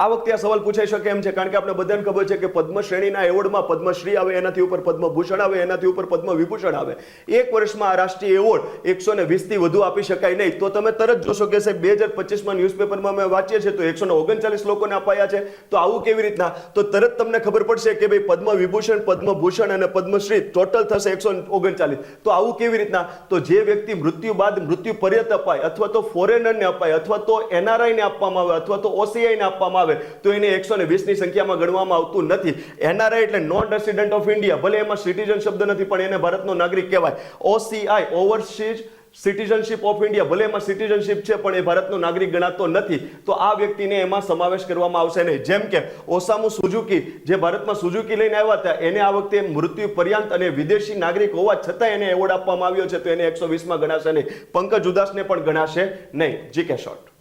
આ વખતે આ સવાલ પૂછાઈ શકે એમ છે કારણ કે આપણે બધાને ખબર છે કે પદ્મ શ્રેણીના એવોર્ડમાં પદ્મશ્રી આવે, એનાથી ઉપર પદ્મભૂષણ આવે, એનાથી ઉપર પદ્મ વિભૂષણ આવે. એક વર્ષમાં આ રાષ્ટ્રીય એવોર્ડ 120 થી વધુ આપી શકાય નહીં. તો તમે તરત જોશો કે સાહેબ 2025માં ન્યૂઝપેપરમાં અમે વાંચીએ છીએ તો 139 લોકોને અપાયા છે. તો આવું કેવી રીતના? તો તરત તમને ખબર પડશે કે ભાઈ પદ્મ વિભૂષણ, પદ્મભૂષણ અને પદ્મશ્રી ટોટલ થશે 139. તો આવું કેવી રીતના? તો જે વ્યક્તિ મૃત્યુ બાદ મૃત્યુ પર્યંત અપાય, અથવા તો ફોરેનરને અપાય, અથવા તો NRI ને આપવામાં આવે, અથવા તો OCI ને આપવામાં આવે, તો એને 120 ની સંખ્યામાં ગણવામાં આવતું નથી. NRI એટલે નોન રેસિડેન્ટ ઓફ ઇન્ડિયા, ભલે એમાં સિટીઝન શબ્દ નથી પણ એને ભારતનો નાગરિક કહેવાય. OCI overseas citizenship of India, ભલે એમાં સિટીઝનશીપ છે પણ એ ભારતનો નાગરિક ગણાતો નથી. તો આ વ્યક્તિને એમાં સમાવેશ કરવામાં આવશે નહીં. જેમ કે ઓસામુ સુઝુકી, જે ભારતમાં સુઝુકી લઈને આવ્યા હતા, એને આ વખતે મૃત્યુ પર્યંત અને વિદેશી નાગરિક હોવા છતાં એને એવોર્ડ આપવામાં આવ્યો છે, તો એને 120માં ગણાશે નહીં. પંકજ ઉદાસને પણ ગણાશે નહીં. GK short.